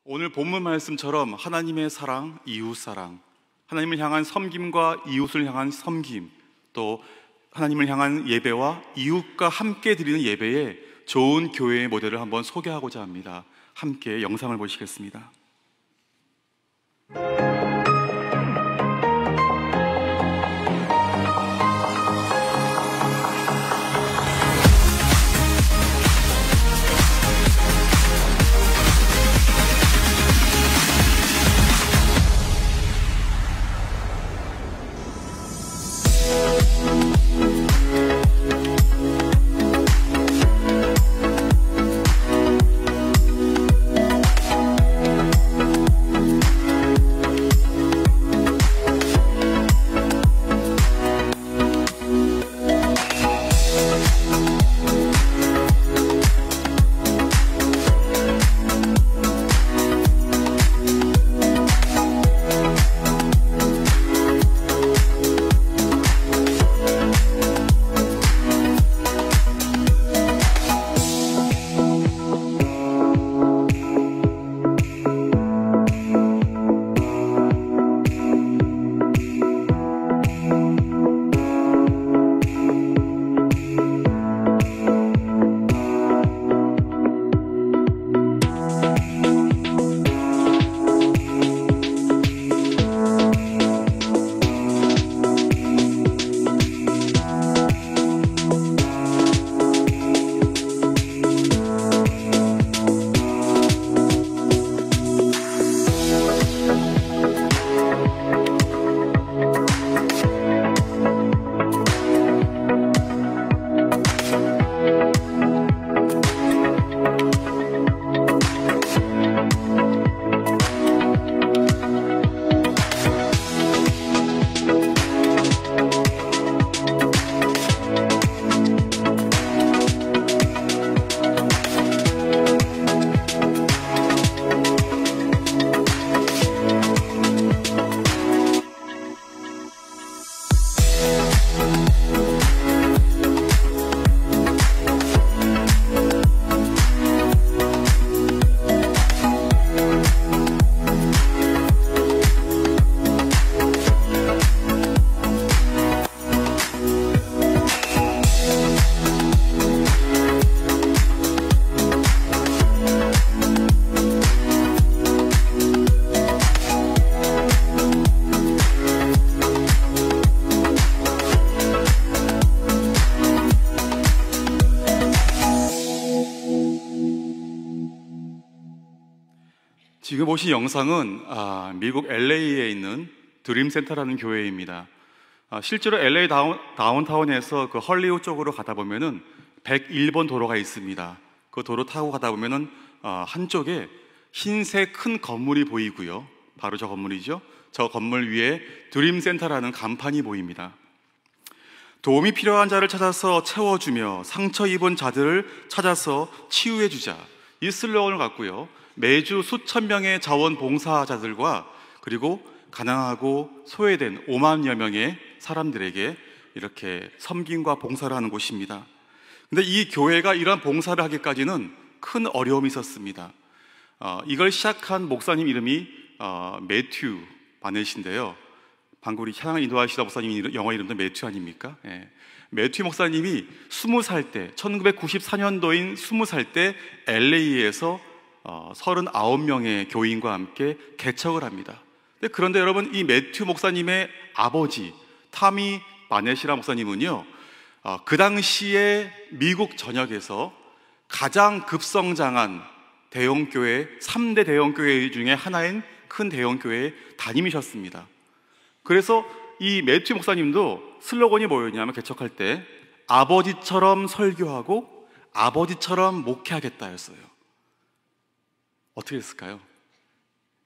오늘 본문 말씀처럼 하나님의 사랑, 이웃 사랑, 하나님을 향한 섬김과 이웃을 향한 섬김, 또 하나님을 향한 예배와 이웃과 함께 드리는 예배에 좋은 교회의 모델을 한번 소개하고자 합니다. 함께 영상을 보시겠습니다. 지금 보신 영상은 미국 LA에 있는 드림센터라는 교회입니다. 실제로 LA 다운타운에서 그 헐리우드 쪽으로 가다 보면은 101번 도로가 있습니다. 그 도로 타고 가다 보면은 한쪽에 흰색 큰 건물이 보이고요. 바로 저 건물이죠. 저 건물 위에 드림센터라는 간판이 보입니다. 도움이 필요한 자를 찾아서 채워주며 상처 입은 자들을 찾아서 치유해주자, 이 슬로건을 갖고요, 매주 수천 명의 자원봉사자들과 그리고 가난하고 소외된 5만여 명의 사람들에게 이렇게 섬김과 봉사를 하는 곳입니다. 근데 이 교회가 이러한 봉사를 하기까지는 큰 어려움이 있었습니다. 이걸 시작한 목사님 이름이 매튜 바넷인데요. 방금 우리 찬양 인도하시다 목사님 영어 이름도 매튜 아닙니까? 예. 매튜 목사님이 20살 때, 1994년도인 20살 때 LA에서 39명의 교인과 함께 개척을 합니다. 그런데 여러분, 이 매튜 목사님의 아버지 타미 바넷이라 목사님은요, 그 당시에 미국 전역에서 가장 급성장한 대형교회, 3대 대형교회 중에 하나인 큰 대형교회의 담임이셨습니다. 그래서 이 매튜 목사님도 슬로건이 뭐였냐면, 개척할 때 아버지처럼 설교하고 아버지처럼 목회하겠다였어요. 어떻게 했을까요?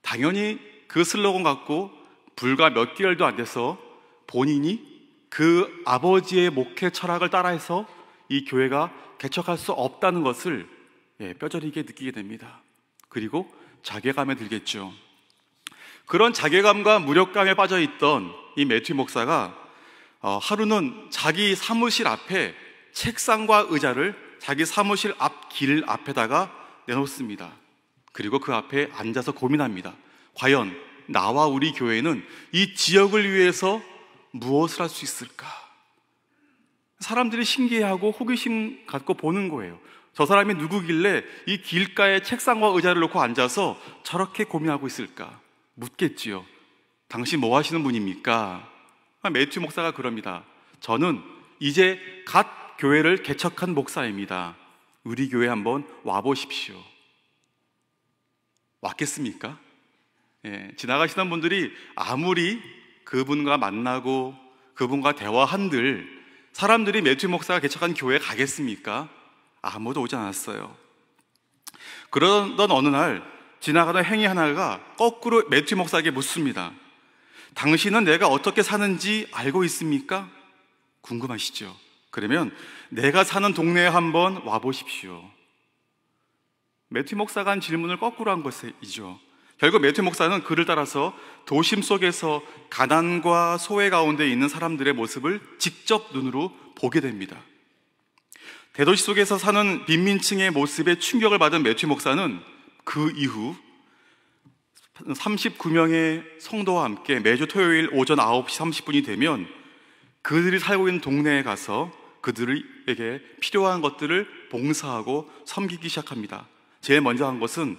당연히 그 슬로건 갖고 불과 몇 개월도 안 돼서 본인이 그 아버지의 목회 철학을 따라해서 이 교회가 개척할 수 없다는 것을 뼈저리게 느끼게 됩니다. 그리고 자괴감에 들겠죠. 그런 자괴감과 무력감에 빠져있던 이 매튜 목사가 하루는 자기 사무실 앞에 책상과 의자를 자기 사무실 앞 길 앞에다가 내놓습니다. 그리고 그 앞에 앉아서 고민합니다. 과연 나와 우리 교회는 이 지역을 위해서 무엇을 할 수 있을까? 사람들이 신기해하고 호기심 갖고 보는 거예요. 저 사람이 누구길래 이 길가에 책상과 의자를 놓고 앉아서 저렇게 고민하고 있을까? 묻겠지요. 당신 뭐 하시는 분입니까? 매튜 목사가 그럽니다. 저는 이제 갓 교회를 개척한 목사입니다. 우리 교회 한번 와보십시오. 왔겠습니까? 지나가시는 분들이 아무리 그분과 만나고 그분과 대화한들 사람들이 매튜 목사가 개척한 교회에 가겠습니까? 아무도 오지 않았어요. 그러던 어느 날 지나가던 행위 하나가 거꾸로 매튜 목사에게 묻습니다. 당신은 내가 어떻게 사는지 알고 있습니까? 궁금하시죠? 그러면 내가 사는 동네에 한번 와보십시오. 매튜 목사가 한 질문을 거꾸로 한 것이죠. 결국 매튜 목사는 그를 따라서 도심 속에서 가난과 소외 가운데 있는 사람들의 모습을 직접 눈으로 보게 됩니다. 대도시 속에서 사는 빈민층의 모습에 충격을 받은 매튜 목사는 그 이후 39명의 성도와 함께 매주 토요일 오전 9시 30분이 되면 그들이 살고 있는 동네에 가서 그들에게 필요한 것들을 봉사하고 섬기기 시작합니다. 제일 먼저 한 것은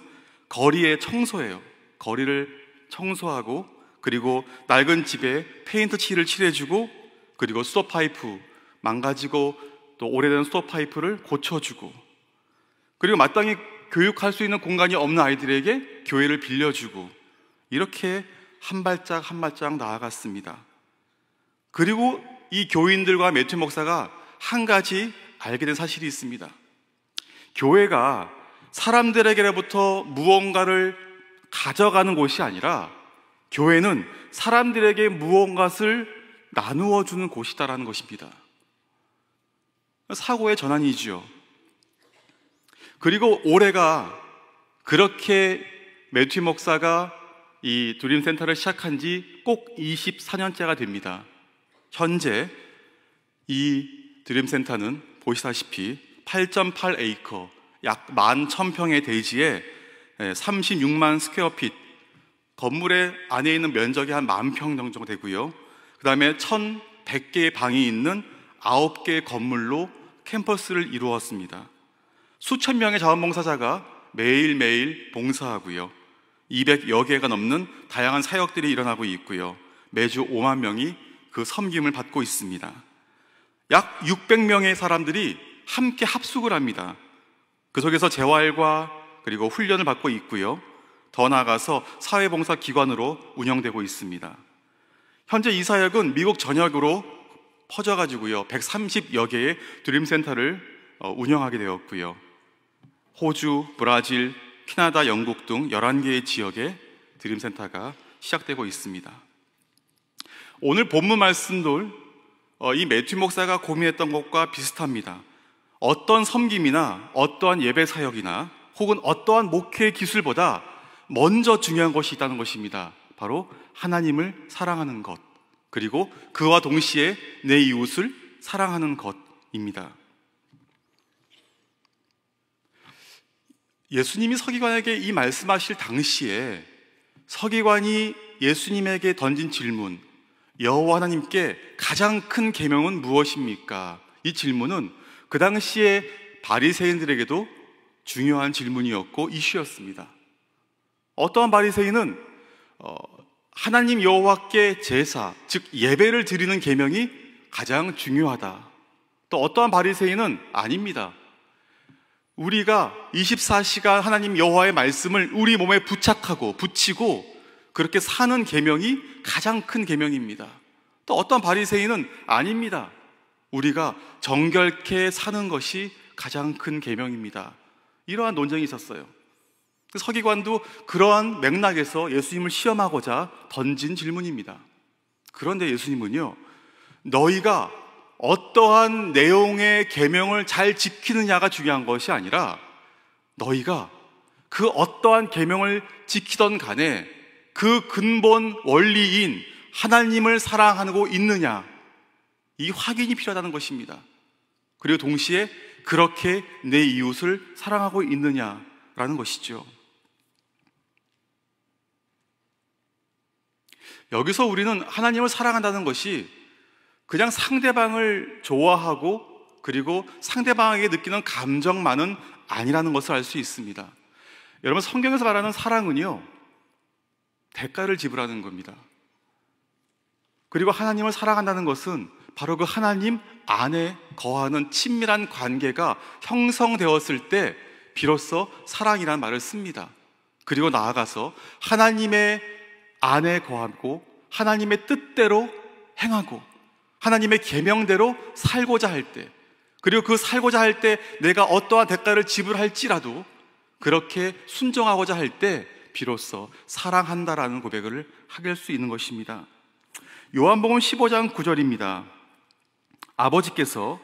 거리의 청소예요. 거리를 청소하고 그리고 낡은 집에 페인트 칠을 칠해주고 그리고 수도파이프 망가지고 또 오래된 수도파이프를 고쳐주고 그리고 마땅히 교육할 수 있는 공간이 없는 아이들에게 교회를 빌려주고 이렇게 한 발짝 한 발짝 나아갔습니다. 그리고 이 교인들과 매튜 목사가 한 가지 알게 된 사실이 있습니다. 교회가 사람들에게로부터 무언가를 가져가는 곳이 아니라 교회는 사람들에게 무언가를 나누어 주는 곳이다라는 것입니다. 사고의 전환이지요. 그리고 올해가 그렇게 매튜 목사가 이 드림센터를 시작한 지 꼭 24년째가 됩니다. 현재 이 드림센터는 보시다시피 8.8에이커 약 11,000평의 대지에 36만 스퀘어핏 건물의 안에 있는 면적이 한 10,000평 정도 되고요. 그 다음에 1,100개의 방이 있는 9개의 건물로 캠퍼스를 이루었습니다. 수천 명의 자원봉사자가 매일매일 봉사하고요. 200여 개가 넘는 다양한 사역들이 일어나고 있고요. 매주 5만 명이 그 섬김을 받고 있습니다. 약 600명의 사람들이 함께 합숙을 합니다. 그 속에서 재활과 그리고 훈련을 받고 있고요. 더 나아가서 사회봉사기관으로 운영되고 있습니다. 현재 이 사역은 미국 전역으로 퍼져가지고요. 130여 개의 드림센터를 운영하게 되었고요. 호주, 브라질, 캐나다, 영국 등 11개의 지역에 드림센터가 시작되고 있습니다. 오늘 본문 말씀들 이 매튜 목사가 고민했던 것과 비슷합니다. 어떤 섬김이나 어떠한 예배 사역이나 혹은 어떠한 목회 기술보다 먼저 중요한 것이 있다는 것입니다. 바로 하나님을 사랑하는 것, 그리고 그와 동시에 내 이웃을 사랑하는 것입니다. 예수님이 서기관에게 이 말씀하실 당시에 서기관이 예수님에게 던진 질문, 여호와 하나님께 가장 큰 계명은 무엇입니까? 이 질문은 그 당시에 바리새인들에게도 중요한 질문이었고 이슈였습니다. 어떠한 바리새인은 하나님 여호와께 제사, 즉 예배를 드리는 계명이 가장 중요하다. 또 어떠한 바리새인은 아닙니다. 우리가 24시간 하나님 여호와의 말씀을 우리 몸에 부착하고 붙이고 그렇게 사는 계명이 가장 큰 계명입니다. 또 어떤 바리새인은 아닙니다. 우리가 정결케 사는 것이 가장 큰 계명입니다. 이러한 논쟁이 있었어요. 서기관도 그러한 맥락에서 예수님을 시험하고자 던진 질문입니다. 그런데 예수님은요, 너희가 어떠한 내용의 계명을 잘 지키느냐가 중요한 것이 아니라 너희가 그 어떠한 계명을 지키던 간에 그 근본 원리인 하나님을 사랑하고 있느냐, 이 확인이 필요하다는 것입니다. 그리고 동시에 그렇게 내 이웃을 사랑하고 있느냐라는 것이죠. 여기서 우리는 하나님을 사랑한다는 것이 그냥 상대방을 좋아하고 그리고 상대방에게 느끼는 감정만은 아니라는 것을 알 수 있습니다. 여러분, 성경에서 말하는 사랑은요, 대가를 지불하는 겁니다. 그리고 하나님을 사랑한다는 것은 바로 그 하나님 안에 거하는 친밀한 관계가 형성되었을 때 비로소 사랑이라는 말을 씁니다. 그리고 나아가서 하나님의 안에 거하고 하나님의 뜻대로 행하고 하나님의 계명대로 살고자 할 때, 그리고 그 살고자 할 때 내가 어떠한 대가를 지불할지라도 그렇게 순종하고자 할 때 비로소 사랑한다라는 고백을 하게 할 수 있는 것입니다. 요한복음 15장 9절입니다. 아버지께서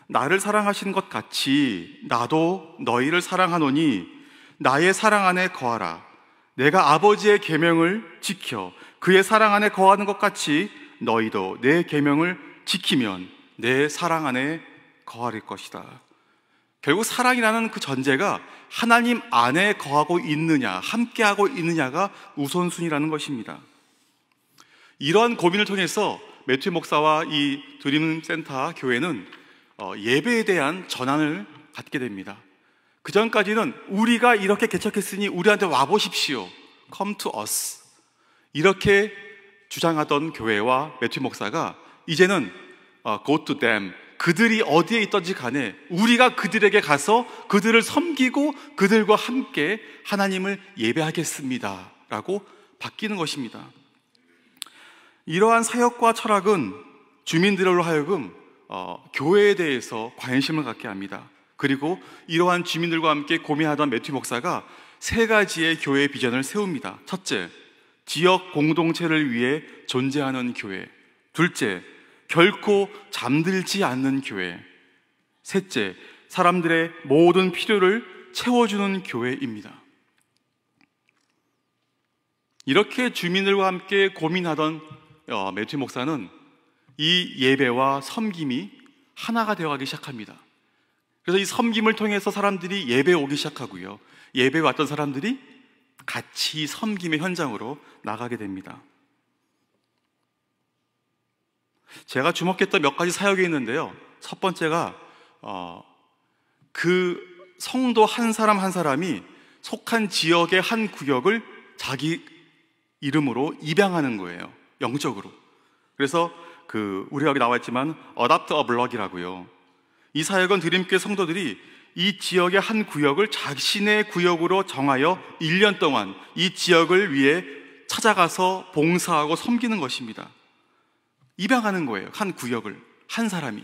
나를 사랑하신 것 같이 나도 너희를 사랑하노니 나의 사랑 안에 거하라. 내가 아버지의 계명을 지켜 그의 사랑 안에 거하는 것 같이 너희도 내 계명을 지키면 내 사랑 안에 거할 것이다. 결국 사랑이라는 그 전제가 하나님 안에 거하고 있느냐, 함께하고 있느냐가 우선순위라는 것입니다. 이러한 고민을 통해서 매튜 목사와 이 드림센터 교회는 예배에 대한 전환을 갖게 됩니다. 그 전까지는 우리가 이렇게 개척했으니 우리한테 와보십시오, Come to us, 이렇게 주장하던 교회와 매튜 목사가 이제는 Go to them, 그들이 어디에 있든지 간에 우리가 그들에게 가서 그들을 섬기고 그들과 함께 하나님을 예배하겠습니다 라고 바뀌는 것입니다. 이러한 사역과 철학은 주민들로 하여금 교회에 대해서 관심을 갖게 합니다. 그리고 이러한 주민들과 함께 고민하던 매튜 목사가 세 가지의 교회 비전을 세웁니다. 첫째, 지역 공동체를 위해 존재하는 교회. 둘째, 결코 잠들지 않는 교회. 셋째, 사람들의 모든 필요를 채워주는 교회입니다. 이렇게 주민들과 함께 고민하던 매튜 목사는 이 예배와 섬김이 하나가 되어가기 시작합니다. 그래서 이 섬김을 통해서 사람들이 예배에 오기 시작하고요, 예배에 왔던 사람들이 같이 섬김의 현장으로 나가게 됩니다. 제가 주목했던 몇 가지 사역이 있는데요, 첫 번째가 그 성도 한 사람 한 사람이 속한 지역의 한 구역을 자기 이름으로 입양하는 거예요, 영적으로. 그래서 우리가 여기 나와 있지만 Adopt a Block이라고요. 이 사역은 드림교회 성도들이 이 지역의 한 구역을 자신의 구역으로 정하여 1년 동안 이 지역을 위해 찾아가서 봉사하고 섬기는 것입니다. 입양하는 거예요, 한 구역을, 한 사람이.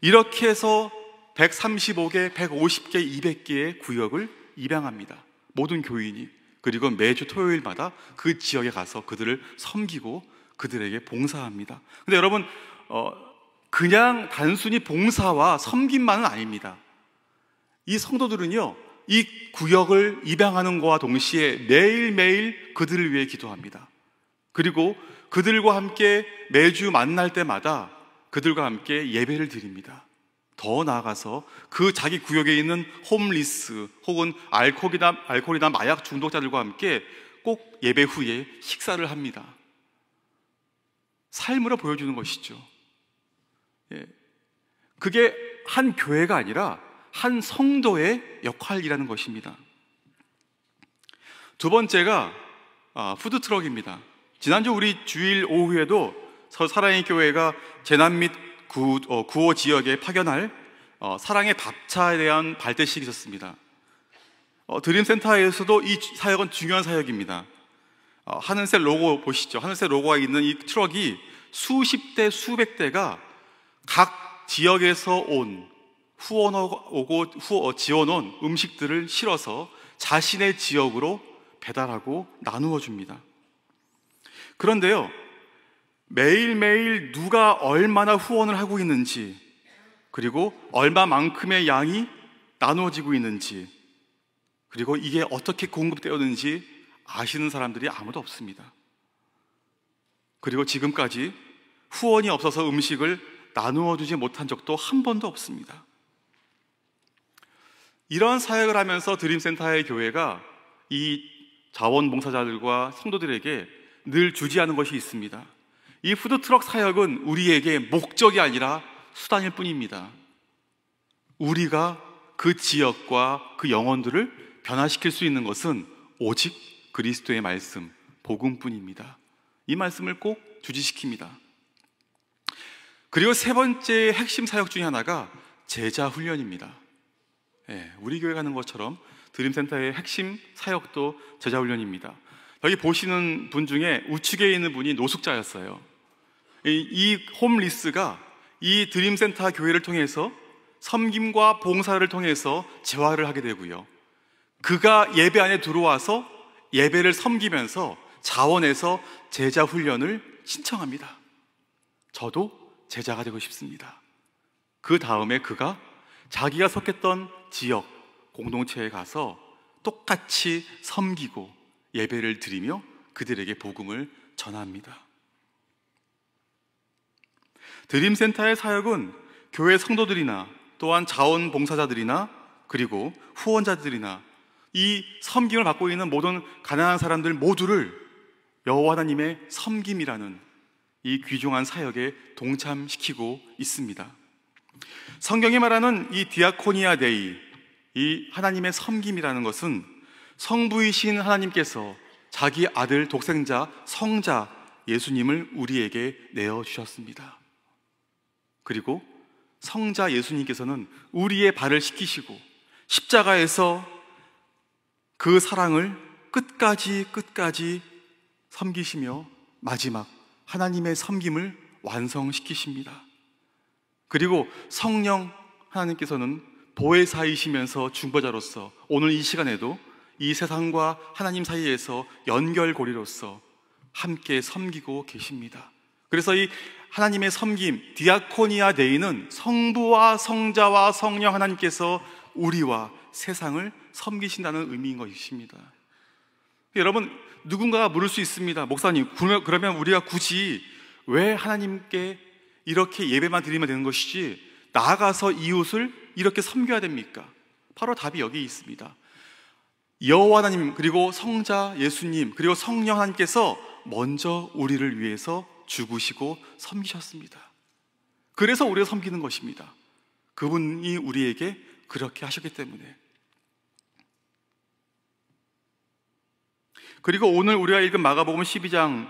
이렇게 해서 135개, 150개, 200개의 구역을 입양합니다, 모든 교인이. 그리고 매주 토요일마다 그 지역에 가서 그들을 섬기고 그들에게 봉사합니다. 근데 여러분, 그냥 단순히 봉사와 섬김만은 아닙니다. 이 성도들은요, 이 구역을 입양하는 것과 동시에 매일매일 그들을 위해 기도합니다. 그리고 그들과 함께 매주 만날 때마다 그들과 함께 예배를 드립니다. 더 나아가서 그 자기 구역에 있는 홈리스 혹은 알코올이나 마약 중독자들과 함께 꼭 예배 후에 식사를 합니다. 삶으로 보여주는 것이죠. 그게 한 교회가 아니라 한 성도의 역할이라는 것입니다. 두 번째가 푸드트럭입니다. 지난주 우리 주일 오후에도 사랑의 교회가 재난 및 구호 지역에 파견할 사랑의 밥차에 대한 발대식이 있었습니다. 드림센터에서도 이 사역은 중요한 사역입니다. 하늘색 로고 보시죠. 하늘색 로고가 있는 이 트럭이 수십 대, 수백 대가 각 지역에서 온 지원온 음식들을 실어서 자신의 지역으로 배달하고 나누어 줍니다. 그런데요, 매일매일 누가 얼마나 후원을 하고 있는지, 그리고 얼마만큼의 양이 나누어지고 있는지, 그리고 이게 어떻게 공급되었는지 아시는 사람들이 아무도 없습니다. 그리고 지금까지 후원이 없어서 음식을 나누어 주지 못한 적도 한 번도 없습니다. 이러한 사역을 하면서 드림센터의 교회가 이 자원봉사자들과 성도들에게 늘 주지하는 것이 있습니다. 이 푸드트럭 사역은 우리에게 목적이 아니라 수단일 뿐입니다. 우리가 그 지역과 그 영혼들을 변화시킬 수 있는 것은 오직 그리스도의 말씀, 복음뿐입니다. 이 말씀을 꼭 주지시킵니다. 그리고 세 번째 핵심 사역 중에 하나가 제자 훈련입니다. 우리 교회 가는 것처럼 드림센터의 핵심 사역도 제자 훈련입니다. 여기 보시는 분 중에 우측에 있는 분이 노숙자였어요. 이 홈리스가 이 드림센터 교회를 통해서 섬김과 봉사를 통해서 재활을 하게 되고요, 그가 예배 안에 들어와서 예배를 섬기면서 자원해서 제자 훈련을 신청합니다. 저도 제자가 되고 싶습니다. 그 다음에 그가 자기가 속했던 지역 공동체에 가서 똑같이 섬기고 예배를 드리며 그들에게 복음을 전합니다. 드림센터의 사역은 교회 성도들이나 또한 자원봉사자들이나 그리고 후원자들이나 이 섬김을 받고 있는 모든 가난한 사람들 모두를 여호와 하나님의 섬김이라는 이 귀중한 사역에 동참시키고 있습니다. 성경이 말하는 이 디아코니아 데이, 이 하나님의 섬김이라는 것은 성부이신 하나님께서 자기 아들 독생자 성자 예수님을 우리에게 내어주셨습니다. 그리고 성자 예수님께서는 우리의 발을 씻기시고 십자가에서 그 사랑을 끝까지 섬기시며 마지막 하나님의 섬김을 완성시키십니다. 그리고 성령 하나님께서는 보혜사이시면서 중보자로서 오늘 이 시간에도 이 세상과 하나님 사이에서 연결고리로서 함께 섬기고 계십니다. 그래서 이 하나님의 섬김 디아코니아 데이는 성부와 성자와 성령 하나님께서 우리와 세상을 섬기신다는 의미인 것입니다. 여러분, 누군가가 물을 수 있습니다. 목사님, 그러면 우리가 굳이 왜 하나님께 이렇게 예배만 드리면 되는 것이지 나아가서 이웃을 이렇게 섬겨야 됩니까? 바로 답이 여기 있습니다. 여호와 하나님, 그리고 성자 예수님, 그리고 성령 하나님께서 먼저 우리를 위해서 죽으시고 섬기셨습니다. 그래서 우리가 섬기는 것입니다. 그분이 우리에게 그렇게 하셨기 때문에. 그리고 오늘 우리가 읽은 마가복음 12장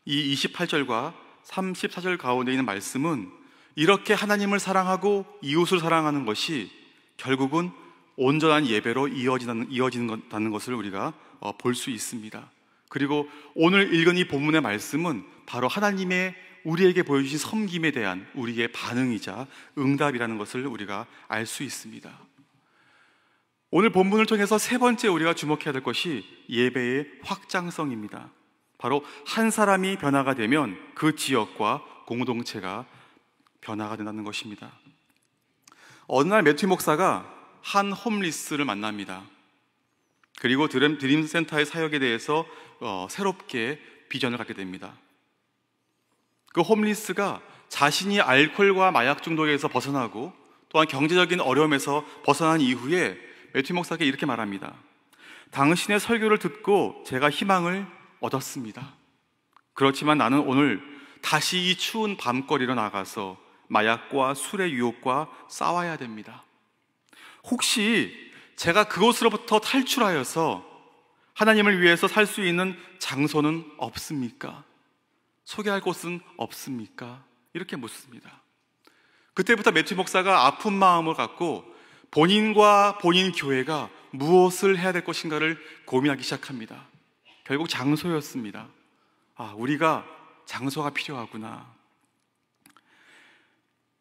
이 28절과 34절 가운데 있는 말씀은 이렇게 하나님을 사랑하고 이웃을 사랑하는 것이 결국은 온전한 예배로 이어진다는 것을 우리가 볼 수 있습니다. 그리고 오늘 읽은 이 본문의 말씀은 바로 하나님의 우리에게 보여주신 섬김에 대한 우리의 반응이자 응답이라는 것을 우리가 알 수 있습니다. 오늘 본문을 통해서 세 번째 우리가 주목해야 될 것이 예배의 확장성입니다. 바로 한 사람이 변화가 되면 그 지역과 공동체가 변화가 된다는 것입니다. 어느 날 매튜 목사가 한 홈리스를 만납니다. 그리고 드림센터의 사역에 대해서 새롭게 비전을 갖게 됩니다. 그 홈리스가 자신이 알코올과 마약 중독에서 벗어나고 또한 경제적인 어려움에서 벗어난 이후에 매튜 목사에게 이렇게 말합니다. 당신의 설교를 듣고 제가 희망을 얻었습니다. 그렇지만 나는 오늘 다시 이 추운 밤거리로 나가서 마약과 술의 유혹과 싸워야 됩니다. 혹시 제가 그곳으로부터 탈출하여서 하나님을 위해서 살 수 있는 장소는 없습니까? 소개할 곳은 없습니까? 이렇게 묻습니다. 그때부터 매튜 목사가 아픈 마음을 갖고 본인과 본인 교회가 무엇을 해야 될 것인가를 고민하기 시작합니다. 결국 장소였습니다. 우리가 장소가 필요하구나.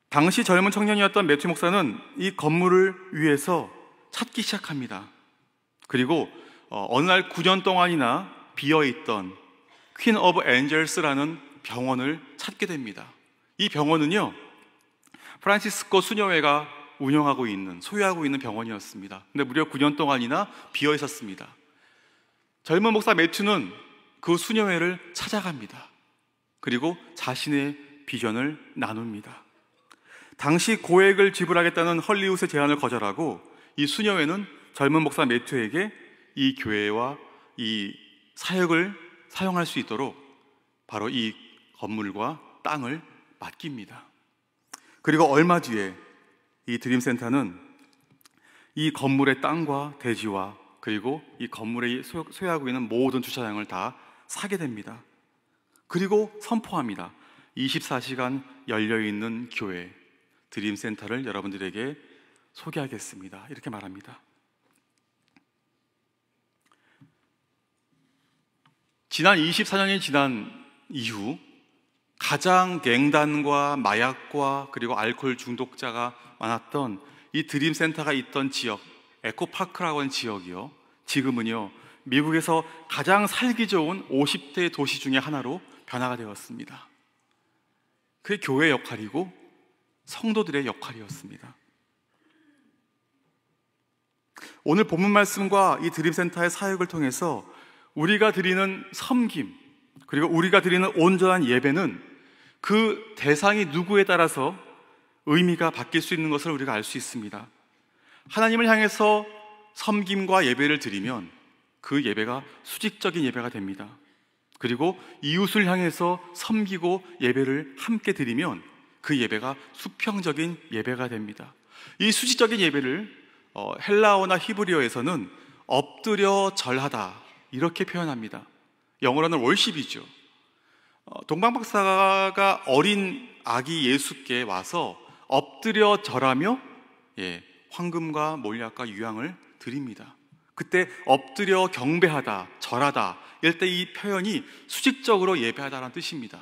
당시 젊은 청년이었던 매튜 목사는 이 건물을 위해서 찾기 시작합니다. 그리고 어느 날 9년 동안이나 비어있던 퀸 오브 엔젤스라는 병원을 찾게 됩니다. 이 병원은요, 프란시스코 수녀회가 운영하고 있는, 소유하고 있는 병원이었습니다. 근데 무려 9년 동안이나 비어 있었습니다. 젊은 목사 매튜는 그 수녀회를 찾아갑니다. 그리고 자신의 비전을 나눕니다. 당시 고액을 지불하겠다는 헐리우드의 제안을 거절하고 이 수녀회는 젊은 목사 매튜에게 이 교회와 이 사역을 사용할 수 있도록 바로 이 건물과 땅을 맡깁니다. 그리고 얼마 뒤에 이 드림센터는 이 건물의 땅과 대지와 그리고 이 건물에 소유하고 있는 모든 주차장을 다 사게 됩니다. 그리고 선포합니다. 24시간 열려있는 교회 드림센터를 여러분들에게 소개하겠습니다. 이렇게 말합니다. 지난 24년이 지난 이후 가장 갱단과 마약과 그리고 알코올 중독자가 많았던 이 드림센터가 있던 지역, 에코파크라고 하는 지역이요, 지금은요 미국에서 가장 살기 좋은 50대 도시 중에 하나로 변화가 되었습니다. 그게 교회의 역할이고 성도들의 역할이었습니다. 오늘 본문 말씀과 이 드림센터의 사역을 통해서 우리가 드리는 섬김, 그리고 우리가 드리는 온전한 예배는 그 대상이 누구에 따라서 의미가 바뀔 수 있는 것을 우리가 알 수 있습니다. 하나님을 향해서 섬김과 예배를 드리면 그 예배가 수직적인 예배가 됩니다. 그리고 이웃을 향해서 섬기고 예배를 함께 드리면 그 예배가 수평적인 예배가 됩니다. 이 수직적인 예배를 헬라어나 히브리어에서는 엎드려 절하다 이렇게 표현합니다. 영어로는 월십이죠. 동방박사가 어린 아기 예수께 와서 엎드려 절하며 황금과 몰약과 유향을 드립니다. 그때 엎드려 경배하다, 절하다 이럴 때 이 표현이 수직적으로 예배하다라는 뜻입니다.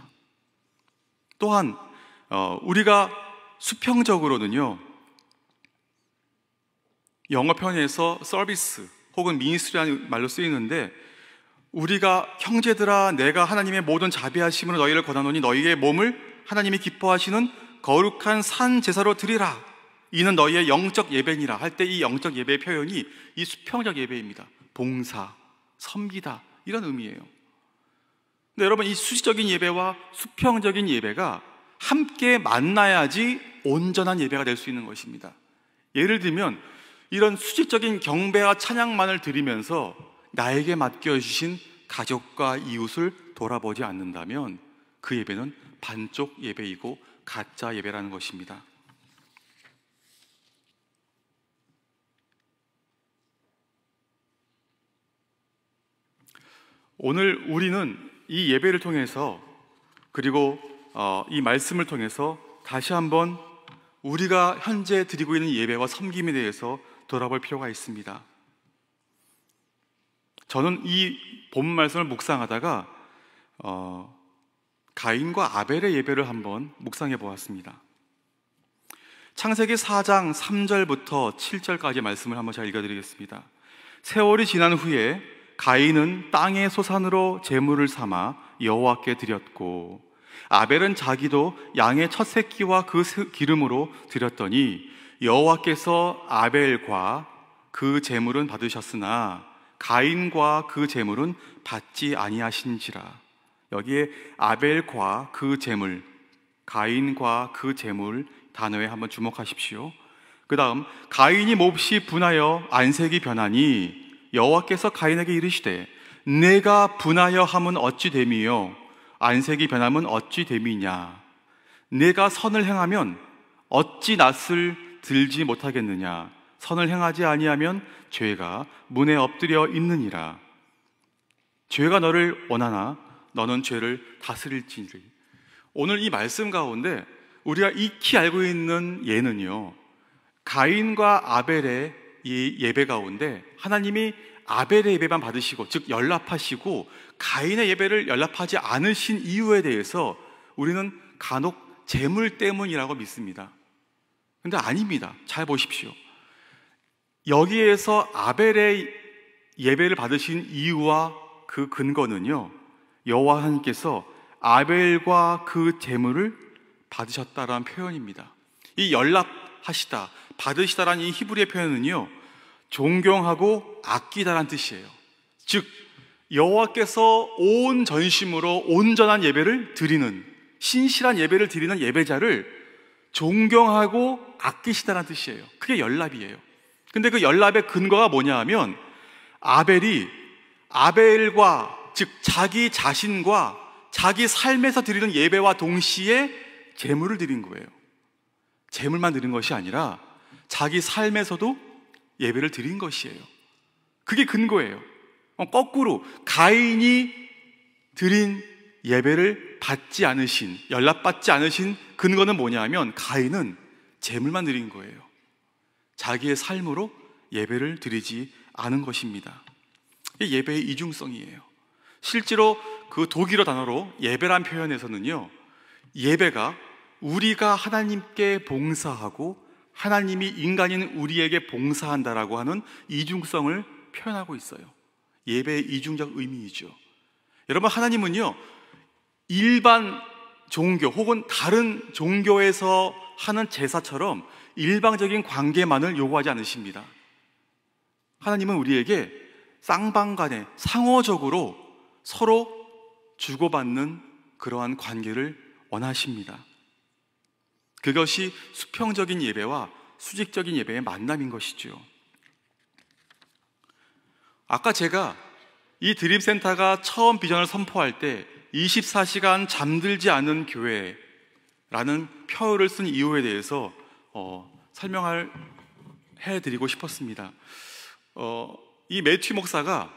또한 우리가 수평적으로는요, 영어 표현에서 서비스 혹은 미니스트리라는 말로 쓰이는데, 우리가 형제들아 내가 하나님의 모든 자비하심으로 너희를 권하노니 너희의 몸을 하나님이 기뻐하시는 거룩한 산 제사로 드리라, 이는 너희의 영적 예배니라 할 때 이 영적 예배의 표현이 이 수평적 예배입니다. 봉사, 섬기다 이런 의미예요. 근데 여러분, 이 수직적인 예배와 수평적인 예배가 함께 만나야지 온전한 예배가 될 수 있는 것입니다. 예를 들면 이런 수직적인 경배와 찬양만을 드리면서 나에게 맡겨주신 가족과 이웃을 돌아보지 않는다면 그 예배는 반쪽 예배이고 가짜 예배라는 것입니다. 오늘 우리는 이 예배를 통해서 그리고 이 말씀을 통해서 다시 한번 우리가 현재 드리고 있는 예배와 섬김에 대해서 돌아볼 필요가 있습니다. 저는 이 본문 말씀을 묵상하다가 가인과 아벨의 예배를 한번 묵상해 보았습니다. 창세기 4장 3절부터 7절까지 말씀을 한번 제가 읽어드리겠습니다. 세월이 지난 후에 가인은 땅의 소산으로 제물을 삼아 여호와께 드렸고, 아벨은 자기도 양의 첫 새끼와 그 기름으로 드렸더니 여호와께서 아벨과 그 제물은 받으셨으나 가인과 그 제물은 받지 아니하신지라. 여기에 아벨과 그 제물, 가인과 그 제물 단어에 한번 주목하십시오. 그 다음, 가인이 몹시 분하여 안색이 변하니 여호와께서 가인에게 이르시되 내가 분하여 함은 어찌 됨이요 안색이 변함은 어찌 됨이냐. 내가 선을 행하면 어찌 낯을 들지 못하겠느냐. 선을 행하지 아니하면 죄가 문에 엎드려 있느니라. 죄가 너를 원하나 너는 죄를 다스릴지니. 오늘 이 말씀 가운데 우리가 익히 알고 있는 예는요, 가인과 아벨의 이 예배 가운데 하나님이 아벨의 예배만 받으시고, 즉 연락하시고 가인의 예배를 연락하지 않으신 이유에 대해서 우리는 간혹 재물 때문이라고 믿습니다. 근데 아닙니다. 잘 보십시오. 여기에서 아벨의 예배를 받으신 이유와 그 근거는요, 여호와 하나님께서 아벨과 그 제물을 받으셨다라는 표현입니다. 이 연락하시다, 받으시다라는 이 히브리의 표현은요, 존경하고 아끼다라는 뜻이에요. 즉 여호와께서 온 전심으로 온전한 예배를 드리는, 신실한 예배를 드리는 예배자를 존경하고 아끼시다라는 뜻이에요. 그게 연락이에요. 근데 그 연락의 근거가 뭐냐 하면, 아벨과 즉 자기 자신과 자기 삶에서 드리는 예배와 동시에 제물을 드린 거예요. 제물만 드린 것이 아니라 자기 삶에서도 예배를 드린 것이에요. 그게 근거예요. 거꾸로 가인이 드린 예배를 받지 않으신, 연락받지 않으신 근거는 뭐냐면 가인은 제물만 드린 거예요. 자기의 삶으로 예배를 드리지 않은 것입니다. 이게 예배의 이중성이에요. 실제로 그 독일어 단어로 예배란 표현에서는요, 예배가 우리가 하나님께 봉사하고 하나님이 인간인 우리에게 봉사한다라고 하는 이중성을 표현하고 있어요. 예배의 이중적 의미이죠. 여러분, 하나님은요, 일반 종교 혹은 다른 종교에서 하는 제사처럼 일방적인 관계만을 요구하지 않으십니다. 하나님은 우리에게 쌍방간에 상호적으로 서로 주고받는 그러한 관계를 원하십니다. 그것이 수평적인 예배와 수직적인 예배의 만남인 것이죠. 아까 제가 이 드림센터가 처음 비전을 선포할 때 24시간 잠들지 않은 교회라는 표어를 쓴 이유에 대해서 설명을 해드리고 싶었습니다. 이 매튜 목사가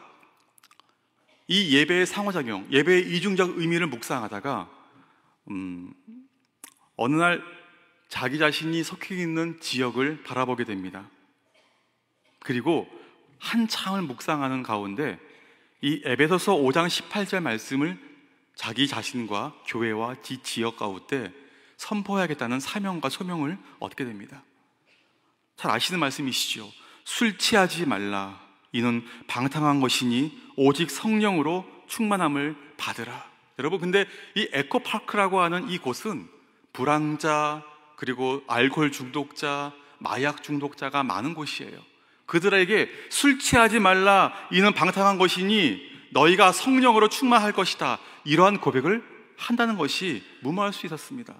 이 예배의 상호작용, 예배의 이중적 의미를 묵상하다가 어느 날 자기 자신이 속해 있는 지역을 바라보게 됩니다. 그리고 한참을 묵상하는 가운데 이 에베소서 5장 18절 말씀을 자기 자신과 교회와 지역 가운데 선포해야겠다는 사명과 소명을 얻게 됩니다. 잘 아시는 말씀이시죠? 술 취하지 말라. 이는 방탕한 것이니 오직 성령으로 충만함을 받으라. 여러분, 근데 이 에코파크라고 하는 이 곳은 불황자, 그리고 알코올 중독자, 마약 중독자가 많은 곳이에요. 그들에게 술 취하지 말라, 이는 방탕한 것이니 너희가 성령으로 충만할 것이다, 이러한 고백을 한다는 것이 무모할 수 있었습니다.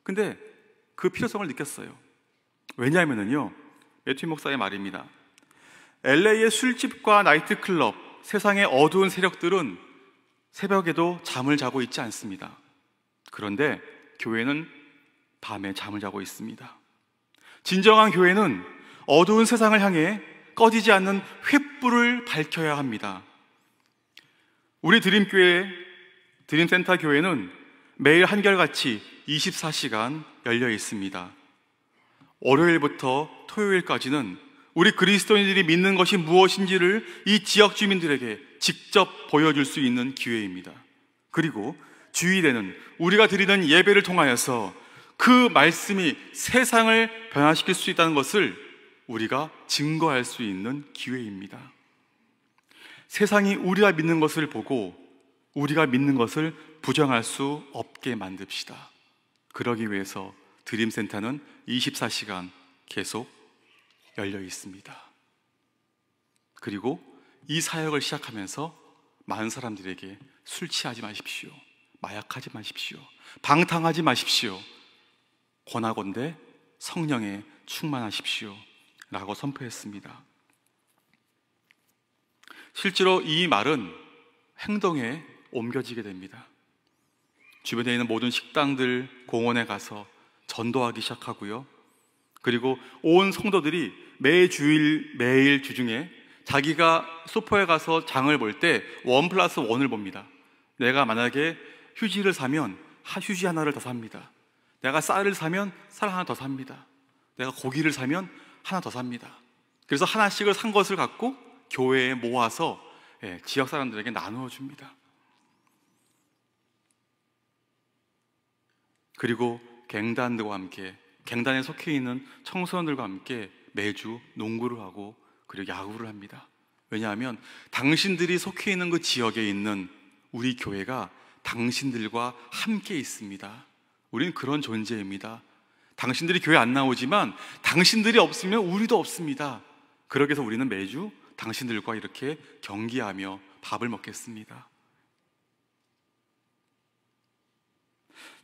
근데 그 필요성을 느꼈어요. 왜냐하면요, 매튜 목사의 말입니다. LA의 술집과 나이트클럽, 세상의 어두운 세력들은 새벽에도 잠을 자고 있지 않습니다. 그런데 교회는 밤에 잠을 자고 있습니다. 진정한 교회는 어두운 세상을 향해 꺼지지 않는 횃불을 밝혀야 합니다. 우리 드림교회, 드림센터 교회는 매일 한결같이 24시간 열려 있습니다. 월요일부터 토요일까지는 우리 그리스도인들이 믿는 것이 무엇인지를 이 지역 주민들에게 직접 보여줄 수 있는 기회입니다. 그리고 주일에는 우리가 드리는 예배를 통하여서 그 말씀이 세상을 변화시킬 수 있다는 것을 우리가 증거할 수 있는 기회입니다. 세상이 우리가 믿는 것을 보고 우리가 믿는 것을 부정할 수 없게 만듭시다. 그러기 위해서 드림센터는 24시간 계속 열려 있습니다. 그리고 이 사역을 시작하면서 많은 사람들에게 술 취하지 마십시오, 마약하지 마십시오, 방탕하지 마십시오, 권하건대 성령에 충만하십시오 라고 선포했습니다. 실제로 이 말은 행동에 옮겨지게 됩니다. 주변에 있는 모든 식당들, 공원에 가서 전도하기 시작하고요. 그리고 온 성도들이 매일 주중에 자기가 슈퍼에 가서 장을 볼 때 1+1을 봅니다. 내가 만약에 휴지를 사면 휴지 하나를 더 삽니다. 내가 쌀을 사면 쌀 하나 더 삽니다. 내가 고기를 사면 하나 더 삽니다. 그래서 하나씩을 산 것을 갖고 교회에 모아서 지역 사람들에게 나누어 줍니다. 그리고 갱단들과 함께, 갱단에 속해 있는 청소년들과 함께 매주 농구를 하고 그리고 야구를 합니다. 왜냐하면 당신들이 속해 있는 그 지역에 있는 우리 교회가 당신들과 함께 있습니다. 우리는 그런 존재입니다. 당신들이 교회 안 나오지만 당신들이 없으면 우리도 없습니다. 그러기 위해서 우리는 매주 당신들과 이렇게 경기하며 밥을 먹겠습니다.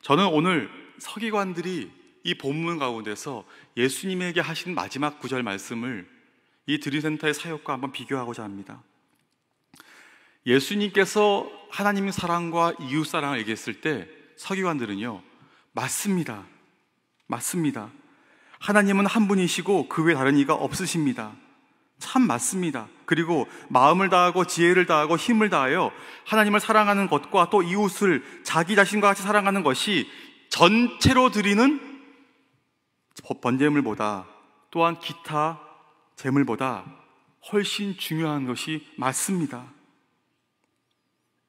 저는 오늘 서기관들이 이 본문 가운데서 예수님에게 하신 마지막 구절 말씀을 이 드림센터의 사역과 한번 비교하고자 합니다. 예수님께서 하나님의 사랑과 이웃 사랑을 얘기했을 때 서기관들은요, 맞습니다. 맞습니다. 하나님은 한 분이시고 그 외에 다른 이가 없으십니다. 참 맞습니다. 그리고 마음을 다하고 지혜를 다하고 힘을 다하여 하나님을 사랑하는 것과 또 이웃을 자기 자신과 같이 사랑하는 것이 전체로 드리는 번제물보다, 또한 기타 제물보다 훨씬 중요한 것이 맞습니다.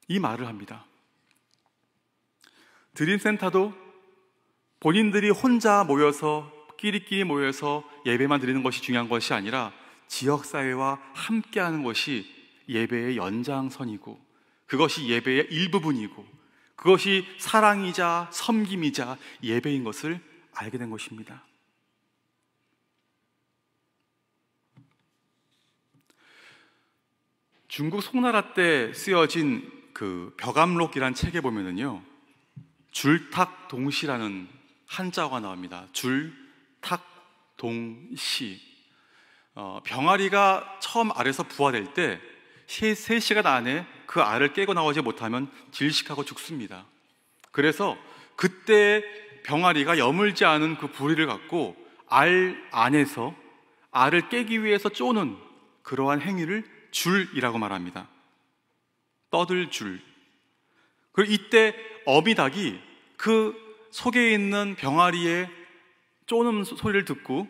이 말을 합니다. 드림센터도 본인들이 혼자 모여서 끼리끼리 모여서 예배만 드리는 것이 중요한 것이 아니라 지역사회와 함께하는 것이 예배의 연장선이고, 그것이 예배의 일부분이고, 그것이 사랑이자 섬김이자 예배인 것을 알게 된 것입니다. 중국 송나라 때 쓰여진 그 벽암록이란 책에 보면은요, 줄탁동시라는 한자어가 나옵니다. 줄탁동시. 병아리가 처음 알에서 부화될 때 3시간 안에 그 알을 깨고 나오지 못하면 질식하고 죽습니다. 그래서 그때 병아리가 여물지 않은 그 부리를 갖고 알 안에서 알을 깨기 위해서 쪼는 그러한 행위를 줄이라고 말합니다. 떠들 줄. 그리고 이때 어미닭이 그 속에 있는 병아리의 쪼는 소리를 듣고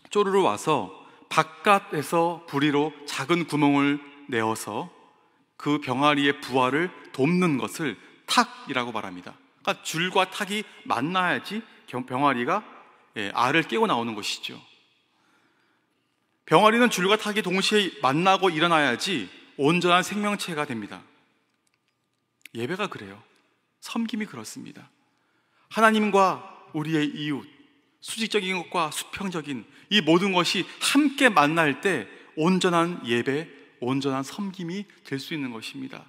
쪼르르 와서 바깥에서 부리로 작은 구멍을 내어서 그 병아리의 부화를 돕는 것을 탁이라고 말합니다. 그러니까 줄과 탁이 만나야지 병아리가 알을 깨고 나오는 것이죠. 병아리는 줄과 탁이 동시에 만나고 일어나야지 온전한 생명체가 됩니다. 예배가 그래요. 섬김이 그렇습니다. 하나님과 우리의 이웃, 수직적인 것과 수평적인 이 모든 것이 함께 만날 때 온전한 예배, 온전한 섬김이 될 수 있는 것입니다.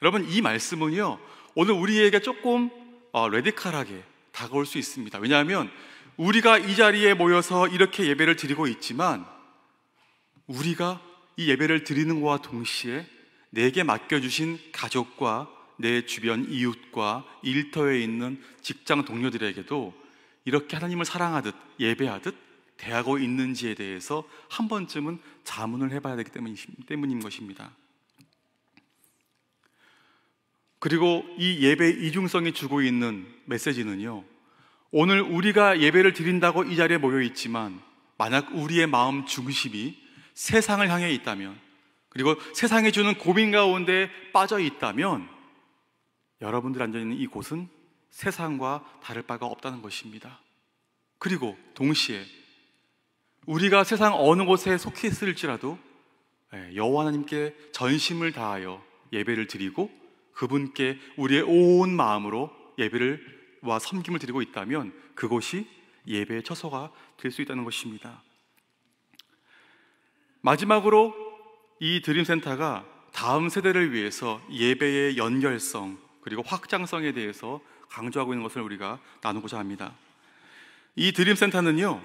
여러분, 이 말씀은요, 오늘 우리에게 조금 레디컬하게 다가올 수 있습니다. 왜냐하면 우리가 이 자리에 모여서 이렇게 예배를 드리고 있지만, 우리가 이 예배를 드리는 것과 동시에 내게 맡겨주신 가족과 내 주변 이웃과 일터에 있는 직장 동료들에게도 이렇게 하나님을 사랑하듯 예배하듯 대하고 있는지에 대해서 한 번쯤은 자문을 해봐야 되기 때문인 것입니다. 그리고 이 예배의 이중성이 주고 있는 메시지는요, 오늘 우리가 예배를 드린다고 이 자리에 모여 있지만 만약 우리의 마음 중심이 세상을 향해 있다면, 그리고 세상이 주는 고민 가운데 빠져 있다면 여러분들 앉아있는 이곳은 세상과 다를 바가 없다는 것입니다. 그리고 동시에 우리가 세상 어느 곳에 속해 있을지라도 여호와 하나님께 전심을 다하여 예배를 드리고 그분께 우리의 온 마음으로 예배와 섬김을 드리고 있다면 그곳이 예배의 처소가 될 수 있다는 것입니다. 마지막으로 이 드림센터가 다음 세대를 위해서 예배의 연결성 그리고 확장성에 대해서 강조하고 있는 것을 우리가 나누고자 합니다. 이 드림센터는요,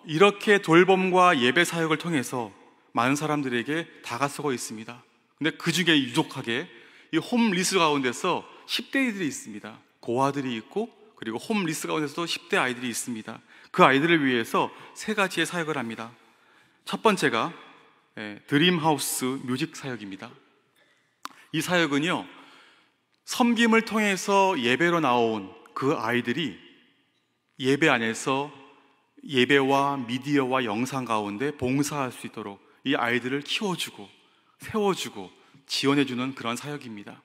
이렇게 돌봄과 예배 사역을 통해서 많은 사람들에게 다가서고 있습니다. 근데 그 중에 유독하게 이 홈리스 가운데서 10대들이 있습니다. 고아들이 있고, 그리고 홈리스 가운데서도 10대 아이들이 있습니다. 그 아이들을 위해서 3가지의 사역을 합니다. 첫 번째가 드림하우스 뮤직 사역입니다. 이 사역은요, 섬김을 통해서 예배로 나온 그 아이들이 예배 안에서 예배와 미디어와 영상 가운데 봉사할 수 있도록 이 아이들을 키워주고 세워주고 지원해주는 그런 사역입니다.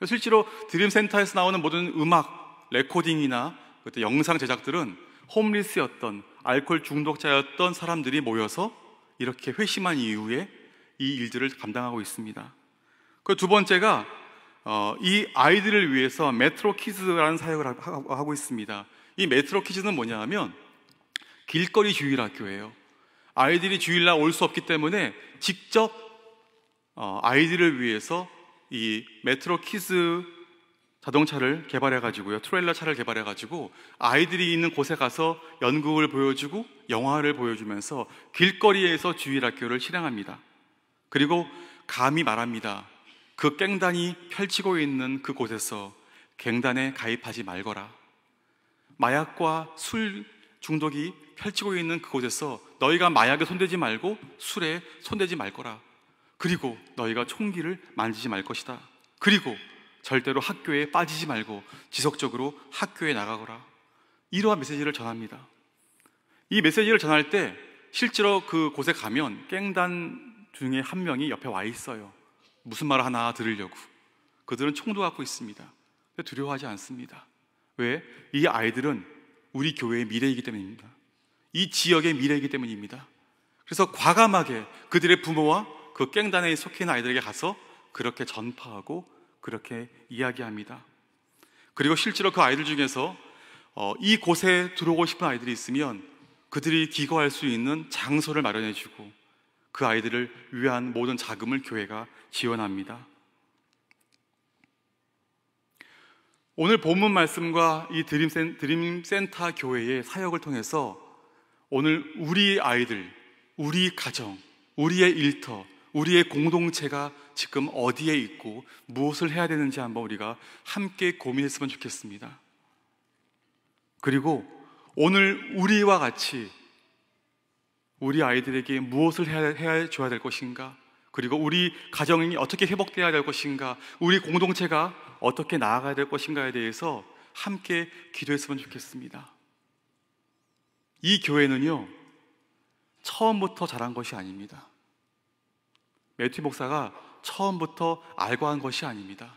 실제로 드림센터에서 나오는 모든 음악, 레코딩이나 영상 제작들은 홈리스였던 알코올 중독자였던 사람들이 모여서 이렇게 회심한 이후에 이 일들을 감당하고 있습니다. 그 두 번째가 이 아이들을 위해서 메트로 키즈라는 사역을 하고 있습니다. 이 메트로 키즈는 뭐냐 하면 길거리 주일학교예요. 아이들이 주일날 올 수 없기 때문에 직접 아이들을 위해서 이 메트로 키즈 자동차를 개발해가지고요, 트레일러 차를 개발해가지고 아이들이 있는 곳에 가서 연극을 보여주고 영화를 보여주면서 길거리에서 주일학교를 실행합니다. 그리고 감히 말합니다. 그 깽단이 펼치고 있는 그곳에서 갱단에 가입하지 말거라. 마약과 술 중독이 펼치고 있는 그곳에서 너희가 마약에 손대지 말고 술에 손대지 말거라. 그리고 너희가 총기를 만지지 말 것이다. 그리고 절대로 학교에 빠지지 말고 지속적으로 학교에 나가거라. 이러한 메시지를 전합니다. 이 메시지를 전할 때 실제로 그곳에 가면 깽단 중에 한 명이 옆에 와 있어요. 무슨 말을 하나 들으려고. 그들은 총도 갖고 있습니다. 두려워하지 않습니다. 왜? 이 아이들은 우리 교회의 미래이기 때문입니다. 이 지역의 미래이기 때문입니다. 그래서 과감하게 그들의 부모와 그 깽단에 속해 있는 아이들에게 가서 그렇게 전파하고 그렇게 이야기합니다. 그리고 실제로 그 아이들 중에서 이곳에 들어오고 싶은 아이들이 있으면 그들이 기거할 수 있는 장소를 마련해주고 그 아이들을 위한 모든 자금을 교회가 지원합니다. 오늘 본문 말씀과 이 드림센터 교회의 사역을 통해서 오늘 우리 아이들, 우리 가정, 우리의 일터, 우리의 공동체가 지금 어디에 있고 무엇을 해야 되는지 한번 우리가 함께 고민했으면 좋겠습니다. 그리고 오늘 우리와 같이 우리 아이들에게 무엇을 해줘야 될 것인가, 그리고 우리 가정이 어떻게 회복되어야 될 것인가, 우리 공동체가 어떻게 나아가야 될 것인가에 대해서 함께 기도했으면 좋겠습니다. 이 교회는요, 처음부터 자란 것이 아닙니다. 매튜 목사가 처음부터 알고 한 것이 아닙니다.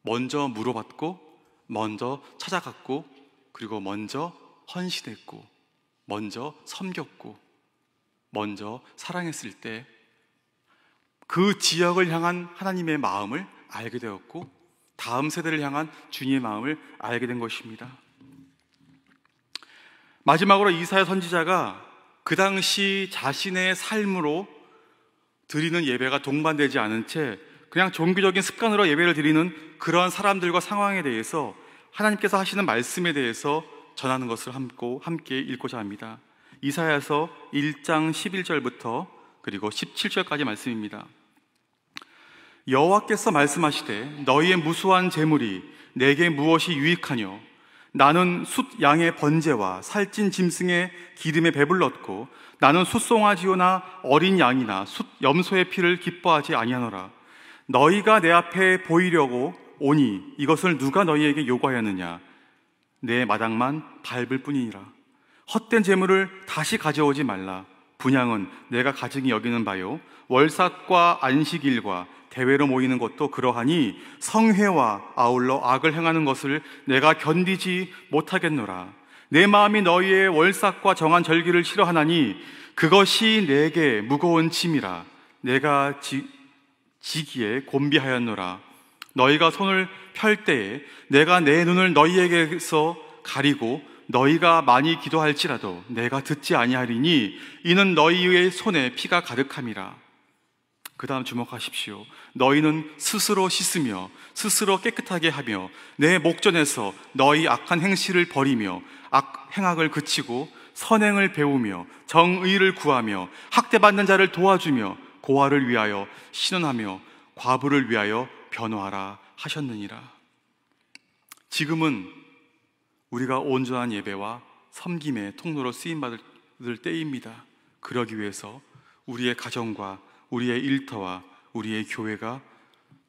먼저 물어봤고, 먼저 찾아갔고, 그리고 먼저 헌신했고, 먼저 섬겼고, 먼저 사랑했을 때 그 지역을 향한 하나님의 마음을 알게 되었고, 다음 세대를 향한 주님의 마음을 알게 된 것입니다. 마지막으로 이사야 선지자가 그 당시 자신의 삶으로 드리는 예배가 동반되지 않은 채 그냥 종교적인 습관으로 예배를 드리는 그러한 사람들과 상황에 대해서 하나님께서 하시는 말씀에 대해서 전하는 것을 함께 읽고자 합니다. 이사야서 1장 11절부터 그리고 17절까지 말씀입니다. 여호와께서 말씀하시되 너희의 무수한 재물이 내게 무엇이 유익하뇨? 나는 숫 양의 번제와 살찐 짐승의 기름에 배불렀고 나는 숫송아지요나 어린 양이나 숫 염소의 피를 기뻐하지 아니하노라. 너희가 내 앞에 보이려고 오니 이것을 누가 너희에게 요구하였느냐? 내 마당만 밟을 뿐이니라. 헛된 재물을 다시 가져오지 말라. 분향은 내가 가증히 여기는 바요, 월삭과 안식일과 대회로 모이는 것도 그러하니 성회와 아울러 악을 행하는 것을 내가 견디지 못하겠노라. 내 마음이 너희의 월삭과 정한 절기를 싫어하나니 그것이 내게 무거운 짐이라. 내가 지기에 곤비하였노라. 너희가 손을 펼 때에 내가 내 눈을 너희에게서 가리고 너희가 많이 기도할지라도 내가 듣지 아니하리니 이는 너희의 손에 피가 가득함이라. 그 다음 주목하십시오. 너희는 스스로 씻으며 스스로 깨끗하게 하며 내 목전에서 너희 악한 행실을 버리며 행악을 그치고 선행을 배우며 정의를 구하며 학대받는 자를 도와주며 고아를 위하여 신원하며 과부를 위하여 변호하라 하셨느니라. 지금은 우리가 온전한 예배와 섬김의 통로로 쓰임받을 때입니다. 그러기 위해서 우리의 가정과 우리의 일터와 우리의 교회가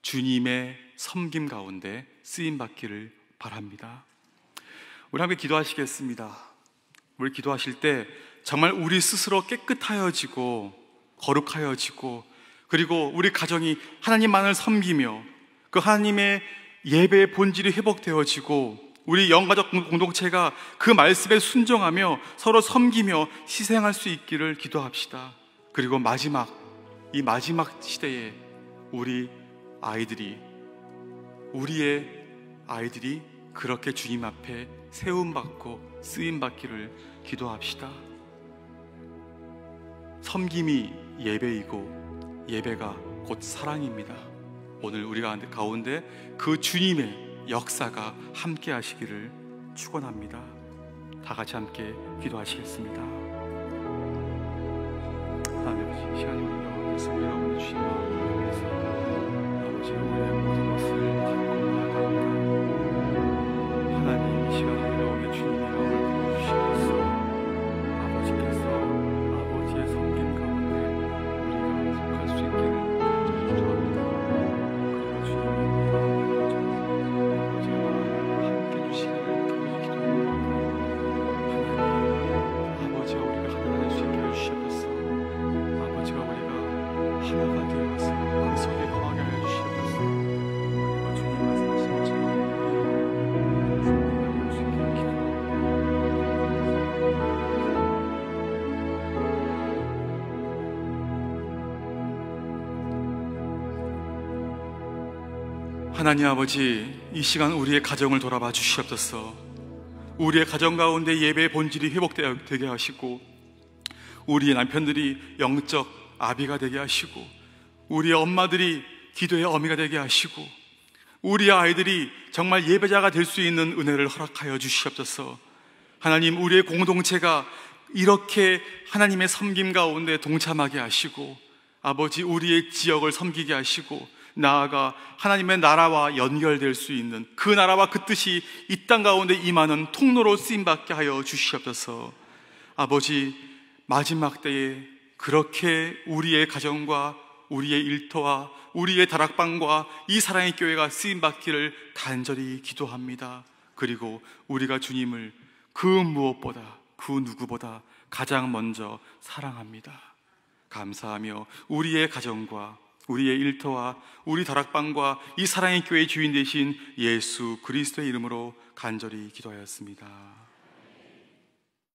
주님의 섬김 가운데 쓰임받기를 바랍니다. 우리 함께 기도하시겠습니다. 우리 기도하실 때 정말 우리 스스로 깨끗하여지고 거룩하여지고, 그리고 우리 가정이 하나님만을 섬기며 그 하나님의 예배의 본질이 회복되어지고 우리 영가족 공동체가 그 말씀에 순종하며 서로 섬기며 희생할 수 있기를 기도합시다. 그리고 이 마지막 시대에 우리의 아이들이 그렇게 주님 앞에 세움받고 쓰임받기를 기도합시다. 섬김이 예배이고 예배가 곧 사랑입니다. 오늘 우리가 가운데 그 주님의 역사가 함께 하시기를 축원합니다. 다 같이 함께 기도하시겠습니다. 하나님 아버지, 시간이 우리 여호와께서 우리가 보내주신 마음을 위해서 아버지 하나님 아버지, 이 시간 우리의 가정을 돌아봐 주시옵소서. 우리의 가정 가운데 예배의 본질이 회복되게 하시고, 우리의 남편들이 영적 아비가 되게 하시고, 우리의 엄마들이 기도의 어미가 되게 하시고, 우리의 아이들이 정말 예배자가 될 수 있는 은혜를 허락하여 주시옵소서. 하나님, 우리의 공동체가 이렇게 하나님의 섬김 가운데 동참하게 하시고, 아버지, 우리의 지역을 섬기게 하시고, 나아가 하나님의 나라와 연결될 수 있는 그 나라와 그 뜻이 이 땅 가운데 임하는 통로로 쓰임받게 하여 주시옵소서. 아버지, 마지막 때에 그렇게 우리의 가정과 우리의 일터와 우리의 다락방과 이 사랑의 교회가 쓰임받기를 간절히 기도합니다. 그리고 우리가 주님을 그 무엇보다, 그 누구보다 가장 먼저 사랑합니다. 감사하며 우리의 가정과 우리의 일터와 우리 다락방과 이 사랑의 교회의 주인 되신 예수 그리스도의 이름으로 간절히 기도하였습니다.